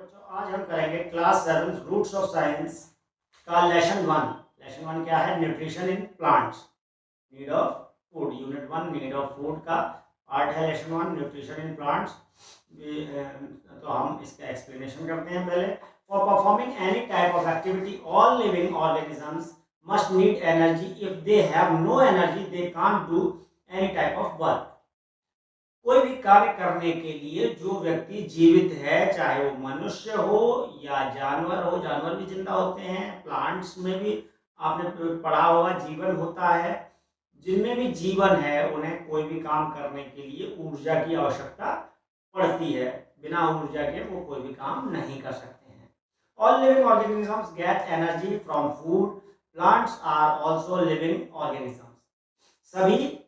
बच्चों आज हम करेंगे क्लास 7 रूट्स ऑफ साइंस का लेसन वन क्या है? Nutrition in plants, need of food. Unit 1 need of food का पार्ट है लेसन 1, न्यूट्रिशन इन प्लांट्स। तो हम इसका एक्सप्लेनेशन करते हैं पहले। For performing any type of activity all living organisms must need energy. If they have no energy they can't do any type of work. कोई भी कार्य करने के लिए जो व्यक्ति जीवित है, चाहे वो मनुष्य हो या जानवर हो, जानवर भी जिंदा होते हैं, प्लांट्स में भी आपने पढ़ा होगा जीवन होता है, जिनमें भी जीवन है उन्हें कोई भी काम करने के लिए ऊर्जा की आवश्यकता पड़ती है। बिना ऊर्जा के वो कोई भी काम नहीं कर सकते हैं। All living organisms get energy from food. Plants are also living organisms. सभी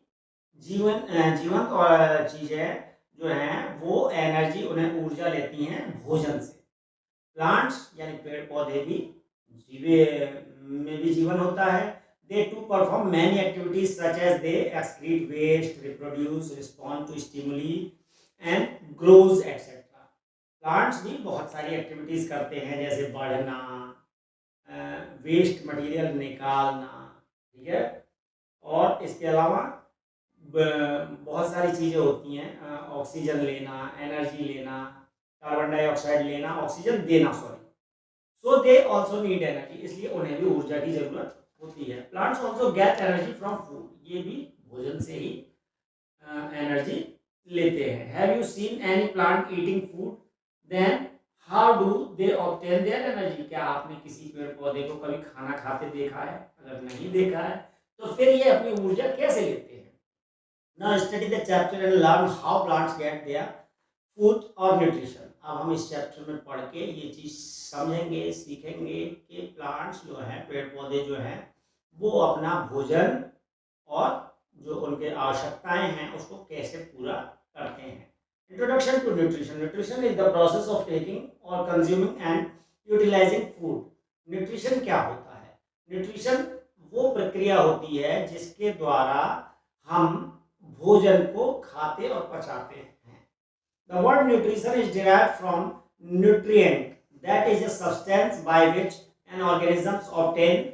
जीवंत और चीजें जो हैं वो एनर्जी, उन्हें ऊर्जा लेती हैं भोजन से। प्लांट्स यानी पेड़ पौधे भी जीवे में भी जीवन होता है। They to perform many activities such as they excrete waste, reproduce, respond to stimuli and grows etcetera. Plants भी बहुत सारी एक्टिविटीज करते हैं, जैसे बढ़ना, वेस्ट मटेरियल निकालना, ठीक है, और इसके अलावा बहुत सारी चीज़ें होती हैं, ऑक्सीजन लेना, एनर्जी लेना, कार्बन डाइऑक्साइड लेना, ऑक्सीजन देना, so they also need energy, इसलिए उन्हें भी ऊर्जा की जरूरत होती है। Plants also get energy from food, ये भी भोजन से ही एनर्जी लेते हैं। Have you seen any plant eating food? Then how do they obtain their energy? क्या आपने किसी पेड़ पौधे को कभी खाना खाते देखा है? अगर नहीं देखा है तो फिर ये अपनी ऊर्जा कैसे लेते हैं? Now study the chapter and learn how plants get their food or nutrition. अब हम इस चैप्टर में पढ़ के ये चीज़ समझेंगे, सीखेंगे कि प्लांट्स जो हैं, पेड़ पौधे जो हैं, वो अपना भोजन और जो उनके आवश्यकताएं हैं उसको कैसे पूरा करते हैं। Introduction to nutrition. Nutrition is the process of taking और consuming and utilising food. Nutrition क्या होता है? न्यूट्रिशन वो प्रक्रिया होती है जिसके द्वारा हम भोजन को खाते और पचाते हैं। The word nutrition is derived from nutrient, that is a substance by which an organism obtain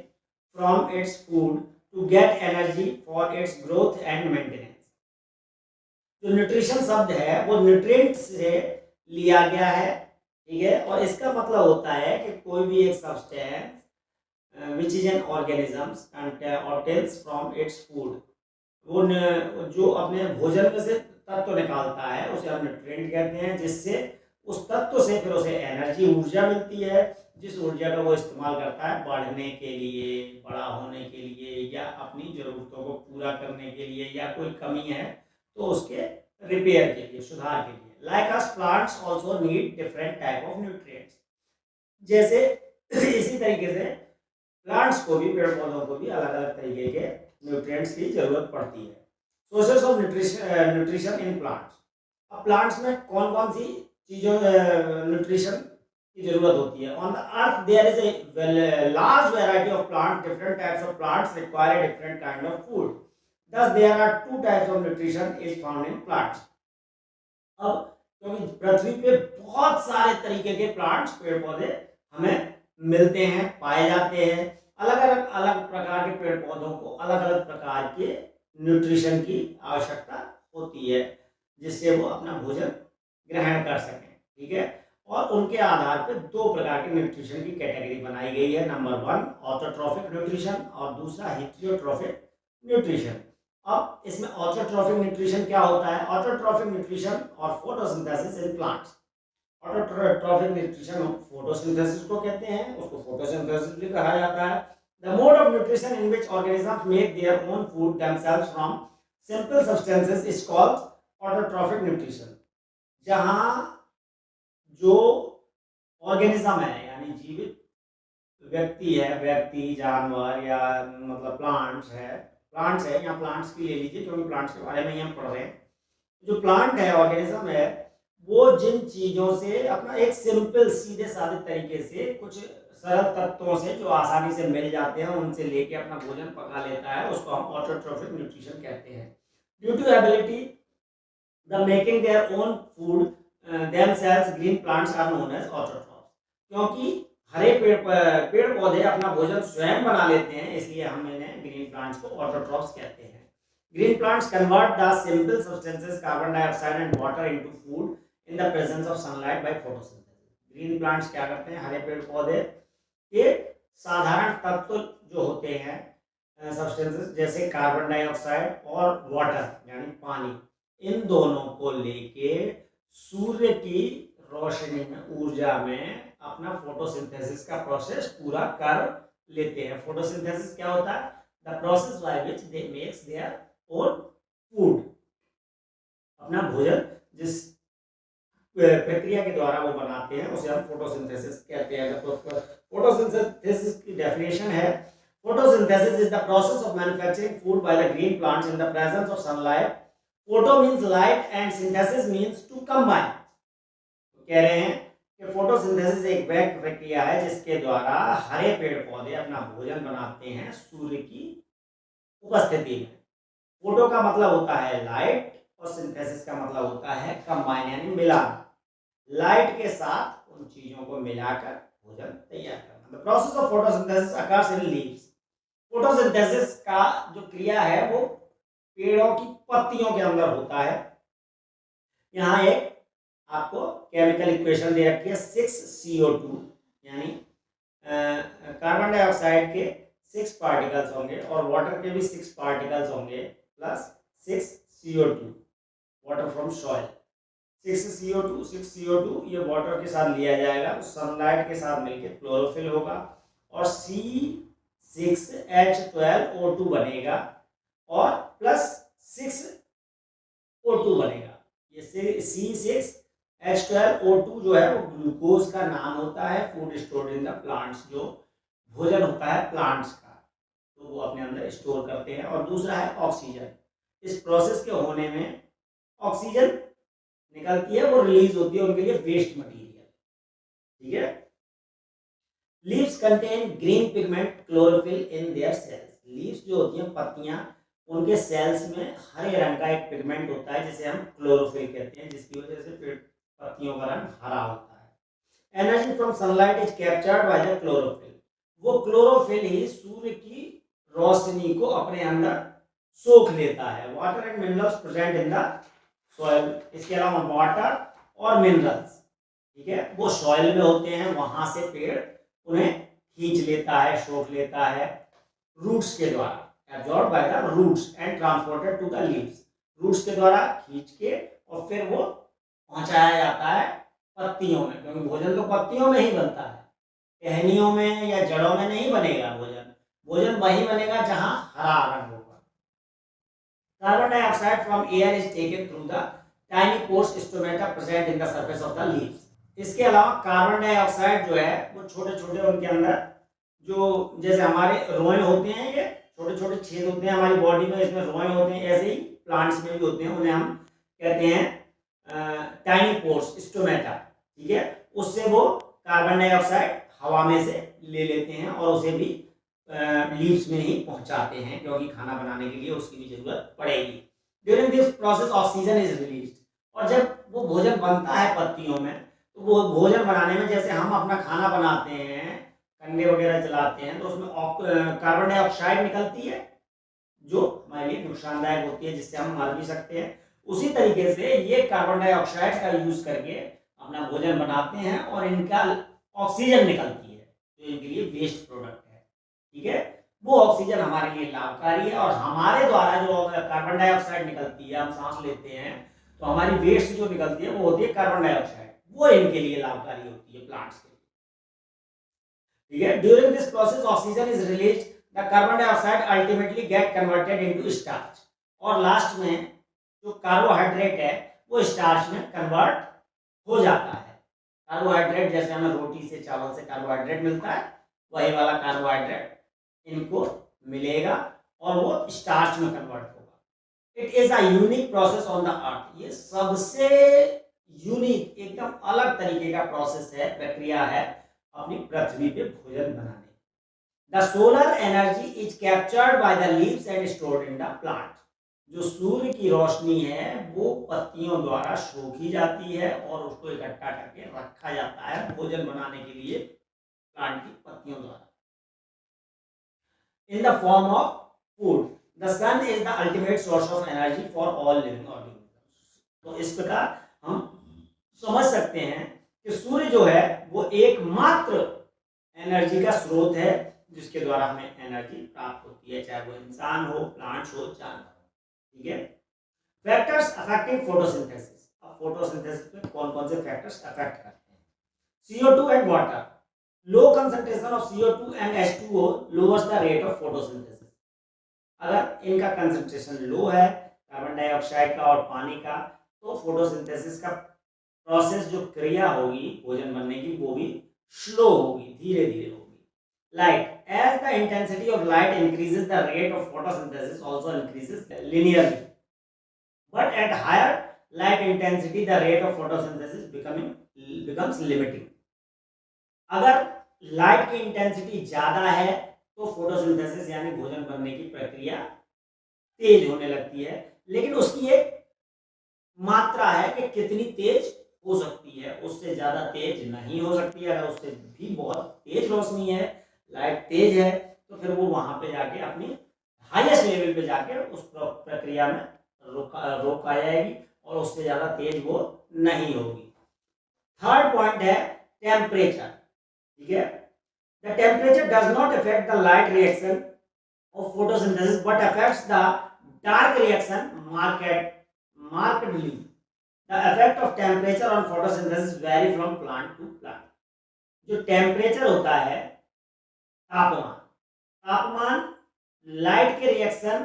from its food to get energy for its growth and maintenance. जो न्यूट्रिशन शब्द है वो न्यूट्रिएंट से लिया गया है, ठीक है, और इसका मतलब होता है कि कोई भी एक substance which is an organism obtains from its food, वो जो अपने भोजन में से तत्व निकालता है उसे हम न्यूट्रिएंट कहते हैं, जिससे उस तत्व से फिर उसे एनर्जी, ऊर्जा मिलती है, जिस ऊर्जा का वो इस्तेमाल करता है बढ़ने के लिए, बड़ा होने के लिए, या अपनी ज़रूरतों को पूरा करने के लिए, या कोई कमी है तो उसके रिपेयर के लिए, सुधार के लिए। Like us plants also need different type of nutrients. जैसे इसी तरीके से प्लांट्स को भी, पेड़ पौधों को भी अलग अलग तरीके के न्यूट्रिएंट्स की जरूरत पड़ती है। Sources of nutrition in plants. अब प्लांट्स में कौन कौन सी चीज़ों न्यूट्रिशन की जरूरत होती है? On the earth there is a large variety of plant, different types of plants require a different kind of food, thus there are two types of nutrition is found in plants. अब क्योंकि पृथ्वी पे बहुत सारे तरीके के plants, पेड़ पौधे हमें मिलते हैं, पाए जाते हैं, अलग प्रकार के पेड़ पौधों को अलग अलग प्रकार के न्यूट्रिशन की आवश्यकता होती है, जिससे वो अपना भोजन ग्रहण कर सकें, ठीक है। और उनके आधार पर दो प्रकार के न्यूट्रिशन की कैटेगरी बनाई गई है। नंबर 1 ऑटोट्रॉफिक न्यूट्रिशन और दूसरा हेटेरोट्रॉफिक न्यूट्रिशन। अब इसमें ऑटोट्रॉफिक न्यूट्रिशन क्या होता है? ऑटोट्रॉफिक न्यूट्रिशन और photosynthesis in plants. Autotrophic nutrition photosynthesis को कहते हैं, उसको फोटोसिंथेसिस भी कहा जाता है। The mode of nutrition in which organisms make their own food themselves from simple substances is called autotrophic nutrition. जहाँ जो ऑर्गेनिज्म है, यानी जीवित व्यक्ति है, व्यक्ति, जानवर, या मतलब प्लांट्स है या प्लांट्स की ले लीजिए, क्योंकि प्लांट्स के बारे में ही हम पढ़ रहे हैं। जो प्लांट है, ऑर्गेनिज्म है, वो जिन चीज़ों से अपना एक सिंपल, सीधे साधे तरीके से, कुछ सरल तत्वों से जो आसानी से मिल जाते हैं, उनसे लेके अपना भोजन पका लेता है, उसको हम ऑटोट्रॉफिक न्यूट्रिशन कहते हैं। Due to ability the making their own food themselves, green plants are known as autotrophs. क्योंकि हरे पेड़ पौधे अपना भोजन स्वयं बना लेते हैं, इसलिए हम इन्हें ग्रीन प्लांट्स को ऑटोट्रॉफ्स कहते हैं। Green plants convert the simple substances carbon dioxide and water into food in the presence of sunlight by photosynthesis. Green plants क्या करते हैं, हरे पेड़ पौधे के साधारण तत्व जो होते हैं सब्सटेंसेस जैसे कार्बन डाइऑक्साइड और वाटर यानी पानी, इन दोनों को लेके सूर्य की रोशनी में, ऊर्जा में अपना फोटोसिंथेसिस का प्रोसेस पूरा कर लेते हैं। फोटोसिंथेसिस क्या होता है, the process by which they makes there own food, अपना भोजन जिस प्रक्रिया के द्वारा वो बनाते हैं उसे हम फोटोसिंथेसिस कहते हैं। फोटोसिंथेसिस की डेफिनेशन है, photosynthesis is the process of manufacturing food by the green plants in the presence of sunlight. Photo means light and synthesis means to combine. तो कह रहे हैं कि फोटोसिंथेसिस एक वह प्रक्रिया है जिसके द्वारा हरे पेड़ पौधे अपना भोजन बनाते हैं सूर्य की उपस्थिति में। फोटो का मतलब होता है लाइट और सिंथेसिस का मतलब होता है कंबाइन यानी मिलाना, लाइट के साथ उन चीजों को मिलाकर भोजन तैयार करना। The process of photosynthesis occurs in leaves. Photosynthesis का जो क्रिया है वो पेड़ों की पत्तियों के अंदर होता है। यहाँ एक आपको केमिकल इक्वेशन दे रखी है 6CO2 यानी कार्बन डाइऑक्साइड के 6 पार्टिकल्स होंगे और वाटर के भी 6 पार्टिकल्स होंगे plus 6CO2 water from soil. 6CO2 ये वाटर के साथ लिया जाएगा तो सनलाइट के साथ मिलकर क्लोरोफिल होगा और C6H12O2 बनेगा और प्लस 6O2 बनेगा। ये C6H12O2 जो है वो ग्लूकोज का नाम होता है, food stored in the plants, जो भोजन होता है प्लांट्स का तो वो अपने अंदर स्टोर करते हैं। और दूसरा है ऑक्सीजन। इस प्रोसेस के होने में ऑक्सीजन निकलती है, वो रिलीज होती है उनके लिए वेस्ट मटेरियल, ठीक है। Leaves contain green pigment chlorophyll in their cells. Leaves जो होती हैं पत्तियां, उनके सेल्स में हरे रंग का एक पिगमेंट होता है जिसे हम क्लोरोफिल कहते हैं, जिसकी वजह से पत्तियों का रंग हरा होता है। Energy from sunlight is captured by the chlorophyll. वो क्लोरोफिल ही सूर्य की रोशनी को अपने अंदर सोख लेता है। Water and minerals present in the soil. इसके अलावा वाटर और मिनरल्स, ठीक है, वो सॉइल में होते हैं, वहां से पेड़ उन्हें खींच लेता है, सोख लेता है रूट्स के द्वारा, absorb by the roots and transported to the leaves. Roots के द्वारा खींच के और फिर वो पहुंचाया जाता है पत्तियों में, क्योंकि भोजन तो पत्तियों में ही बनता है, टहनियों में या जड़ों में नहीं बनेगा भोजन। भोजन वही बनेगा जहां हरा रंग होगा। Carbon dioxide from air is taken through the tiny pores stomata present in the surface of the leaves. इसके अलावा कार्बन डाइऑक्साइड जो है वो छोटे छोटे उनके अंदर जो जैसे हमारे रोए होते हैं, ये छोटे छोटे छेद होते हैं हमारी बॉडी में, इसमें रोए होते हैं, ऐसे ही प्लांट्स में भी होते हैं, उन्हें हम कहते हैं टाइनी पोर्स स्टोमेटा, ठीक है। उससे वो कार्बन डाइऑक्साइड हवा में से ले लेते हैं और उसे भी लीव्स में ही पहुंचाते हैं, क्योंकि खाना बनाने के लिए उसकी भी जरूरत पड़ेगी। During this process oxygen is released. और जब वो भोजन बनता है पत्तियों में, तो वो भोजन बनाने में जैसे हम अपना खाना बनाते हैं, कंडे वगैरह चलाते हैं, तो उसमें कार्बन डाइऑक्साइड निकलती है जो हमारे लिए नुकसानदायक होती है, जिससे हम मर भी सकते हैं। उसी तरीके से ये कार्बन डाइऑक्साइड का यूज करके अपना भोजन बनाते हैं और इनका ऑक्सीजन निकलती है जो इनके लिए वेस्ट प्रोडक्ट है, ठीक है। वो ऑक्सीजन हमारे लिए लाभकारी है और हमारे द्वारा जो कार्बन डाइऑक्साइड निकलती है, हम सांस लेते हैं तो हमारी वेस्ट जो निकलती है वो होती है कार्बन डाइऑक्साइड, वो इनके लिए लाभकारी होती है प्लांट्स के लिए, ठीक है। During this process oxygen is released, the carbon dioxide ultimately get converted into starch. और लास्ट में जो कार्बोहाइड्रेट है वो स्टार्च में कन्वर्ट हो जाता है। कार्बोहाइड्रेट जैसे हमें रोटी से, चावल से कार्बोहाइड्रेट मिलता है, वही वाला कार्बोहाइड्रेट इनको मिलेगा और वो स्टार्च में कन्वर्ट होगा। It is a unique process on the अर्थ। ये सबसे यूनिक, एकदम अलग तरीके का प्रोसेस है, प्रक्रिया है अपनी पृथ्वी पे भोजन बनाने। The solar energy is captured by the leaves and stored in the plant. जो सूर्य की रोशनी है वो पत्तियों द्वारा सोखी जाती है और उसको इकट्ठा करके रखा जाता है भोजन बनाने के लिए प्लांट की पत्तियों द्वारा, in the form of food. The sun is the ultimate source of energy for all living organisms. तो इस प्रकार हम समझ सकते हैं कि सूर्य जो है वो एकमात्र एनर्जी का स्रोत है जिसके द्वारा हमें एनर्जी प्राप्त होती है, चाहे वो इंसान हो, प्लांट्स हो, जानवर हो। ठीक है। Factors affecting photosynthesis. अब फोटोसिंथेसिस में कौन कौन से फैक्टर्स अफेक्ट करते हैं? CO2 and water. Low concentration of CO2 and H2O lowers the rate of photosynthesis. अगर इनका कंसंट्रेशन लो है, कार्बन डाइऑक्साइड का और पानी का, तो फोटोसिंथेसिस का प्रोसेस जो क्रिया होगी भोजन बनने की वो भी स्लो होगी, धीरे धीरे होगी। Light, as the intensity of light increases the rate of photosynthesis also increases linearly, but at higher light intensity the rate of photosynthesis becomes limiting. अगर लाइट की इंटेंसिटी ज्यादा है तो फोटोसिंथेसिस यानी भोजन बनने की प्रक्रिया तेज होने लगती है, लेकिन उसकी एक मात्रा है कि कितनी तेज हो सकती है, उससे ज्यादा तेज नहीं हो सकती है। अगर उससे भी बहुत तेज रोशनी है, लाइट तेज है, तो फिर वो वहां पे जाके अपनी हाईएस्ट लेवल पे जाके उस प्रक्रिया में रोक आ जाएगी और उससे ज्यादा तेज वो नहीं होगी। थर्ड पॉइंट है टेम्परेचर। ठीक है। The temperature does not affect the light reaction of photosynthesis but affects the dark reaction markedly. The effect of temperature on photosynthesis vary from plant to plant. जो टेम्परेचर होता है, तापमान, तापमान light के reaction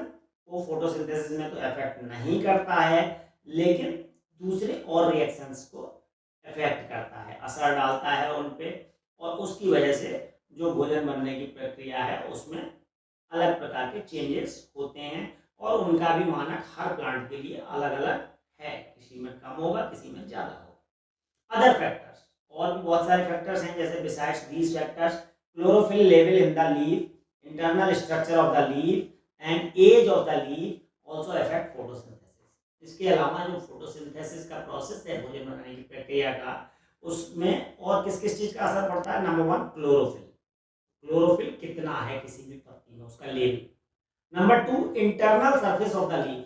को photosynthesis में तो effect नहीं करता है, लेकिन दूसरे और रिएक्शंस को इफेक्ट करता है, असर डालता है उन पे, और उसकी वजह से जो भोजन बनने की प्रक्रिया है उसमें अलग प्रकार के चेंजेस होते हैं और उनका भी मानक हर प्लांट के लिए अलग अलग है, किसी में कम होगा, किसी में ज़्यादा होगा। अदर फैक्टर्स, और भी बहुत सारे फैक्टर्स हैं, जैसे besides these factors, chlorophyll level in the leaf, internal structure of the leaf and age of the leaf also affect photosynthesis. इसके अलावा जो फोटोसिंथेसिस का प्रोसेस है भोजन बनाने की प्रक्रिया का, उसमें और किस किस चीज़ का असर पड़ता है? Number one, chlorophyll. क्लोरोफिल कितना है किसी भी पत्ती में, उसका level. Number two, internal surface of the leaf,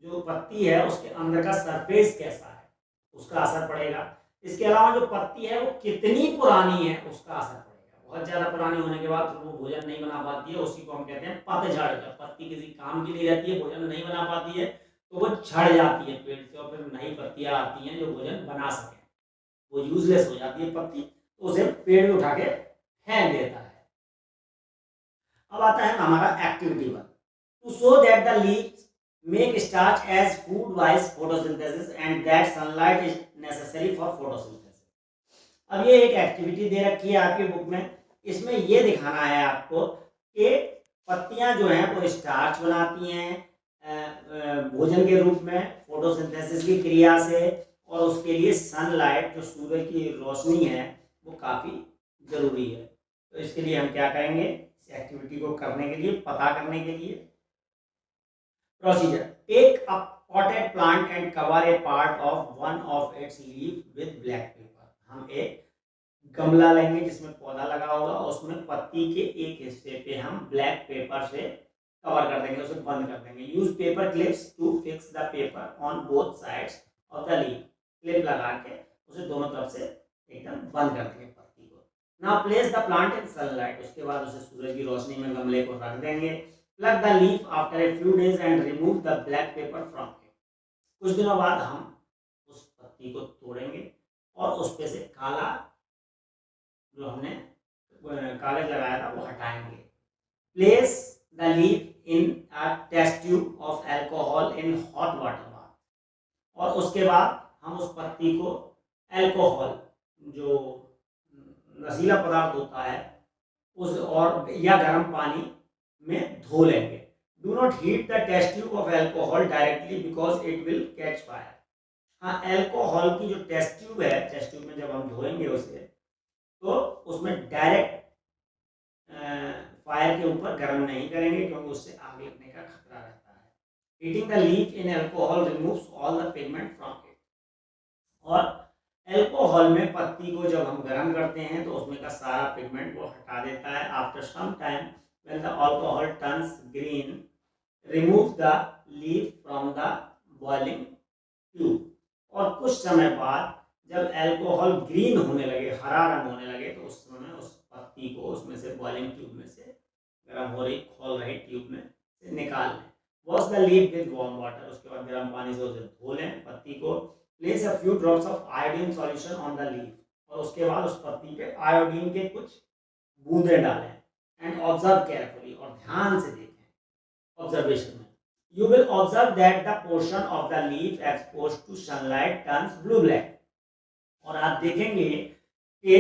जो पत्ती है उसके अंदर का सरफेस कैसा है, उसका असर पड़ेगा। इसके अलावा जो पत्ती है वो कितनी पुरानी है, उसका असर पड़ेगा। बहुत ज़्यादा पुरानी होने के बाद वो भोजन नहीं बना पाती है, उसी को हम कहते हैं पतझड़। जब पत्ती किसी काम की नहीं रहती है, भोजन नहीं बना पाती है, तो वो झड़ जाती है पेड़ से और फिर नई पत्तियाँ आती हैं जो भोजन बना सकें। वो यूजलेस हो जाती है पत्ती, तो उसे पेड़ में उठा के फेंक देता है। अब आता है हमारा activity 1, to show that the leaves make starch as food wise photosynthesis and that sunlight is necessary for photosynthesis. अब ये एक एक्टिविटी दे रखी है आपकी बुक में, इसमें ये दिखाना है आपको कि पत्तियां जो हैं वो स्टार्च बनाती हैं भोजन के रूप में फोटोसिंथेसिस की क्रिया से, और उसके लिए सनलाइट, जो सूर्य की रोशनी है, वो काफ़ी ज़रूरी है। तो इसके लिए हम क्या करेंगे, इस एक्टिविटी को करने के लिए, पता करने के लिए, procedure, take a potted plant and cover a part of one of its leaf with black paper. हम एक गमला लेंगे जिसमें पौधा लगा होगा, उसमें पत्ती के एक हिस्से पे हम ब्लैक पेपर से कवर कर देंगे, उसे बंद कर देंगे। Use paper clips to fix the paper on both sides of the leaf. Clip लगा के उसे दोनों तरफ से एकदम बंद कर देंगे पत्ती को। Now place the plant in sunlight. उसके बाद उसे सूरज की रोशनी में गमले को रख देंगे। Plug the leaf after a few days and remove the black pepper from it. कुछ दिनों बाद हम उस पत्ती को तोड़ेंगे और उस पे से काला जो हमने कागज लगाया था वो हटाएंगे। Place the leaf in a test tube of alcohol in hot water bath. और उसके बाद हम उस पत्ती को अल्कोहल, जो नशीला पदार्थ होता है, उस और या गर्म पानी में धो लेंगे। Do not heat the test tube of alcohol directly because it will catch fire. हाँ, अल्कोहल की जो टेस्ट ट्यूब है, टेस्ट ट्यूब में जब हम धोएंगे उसे, तो उसमें डायरेक्ट फायर के ऊपर गर्म नहीं करेंगे, क्योंकि उससे आग लगने का खतरा रहता है। Heating the leaf in alcohol removes all the pigment from it. और अल्कोहल में पत्ती को जब हम गर्म करते हैं तो उसमें का सारा पिगमेंट वो हटा देता है। After some time when the alcohol turns green remove the leaf from the boiling tube. और कुछ समय बाद जब अल्कोहल ग्रीन होने लगे, हरा रंग होने लगे, तो उस समय उस पत्ती को उसमें से बॉइलिंग ट्यूब में से, गर्म हो रही खोल रही ट्यूब में से निकाल लें। Wash the leaf with warm water, उसके बाद गर्म पानी से उसे धो लें पत्ती को। Place a few drops of iodine solution on the leaf, और उसके बाद उस पत्ती पे आयोडीन के कुछ बूंदें डालें। एंड ऑब्जर्व केयरफुली, और ध्यान से देखें ऑब्जर्वेशन में। You will observe that the portion of the leaf exposed to sunlight turns blue black। और आप देखेंगे कि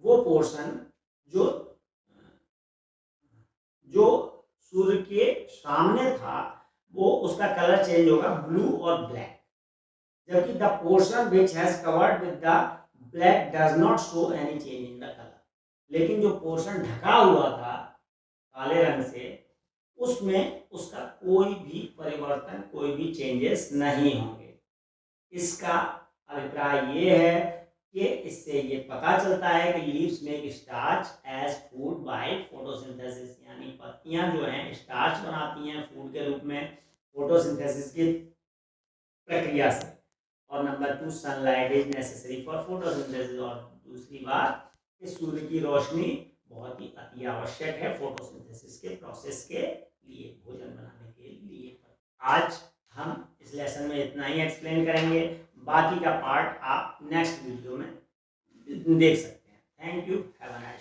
वो पोर्शन जो जो सूर्य के सामने था वो उसका कलर चेंज होगा ब्लू और ब्लैक, जबकि the portion which has covered with the black does not show any change in the colour. लेकिन जो पोर्शन ढका हुआ था काले रंग से, उसमें उसका कोई भी परिवर्तन, कोई भी चेंजेस नहीं होंगे। इसका अभिप्राय ये है कि इससे ये पता चलता है कि leaves make starch as food by photosynthesis, यानी पत्तियां जो हैं स्टार्च बनाती हैं फूड के रूप में फोटोसिंथेसिस की प्रक्रिया से। और number 2, sunlight is necessary for photosynthesis. और दूसरी बात कि सूर्य की रोशनी बहुत ही अति आवश्यक है फोटोसिंथेसिस के प्रोसेस के लिए, भोजन बनाने के लिए। आज हम इस लेसन में इतना ही एक्सप्लेन करेंगे, बाकी का पार्ट आप नेक्स्ट वीडियो में देख सकते हैं। Thank you, have a nice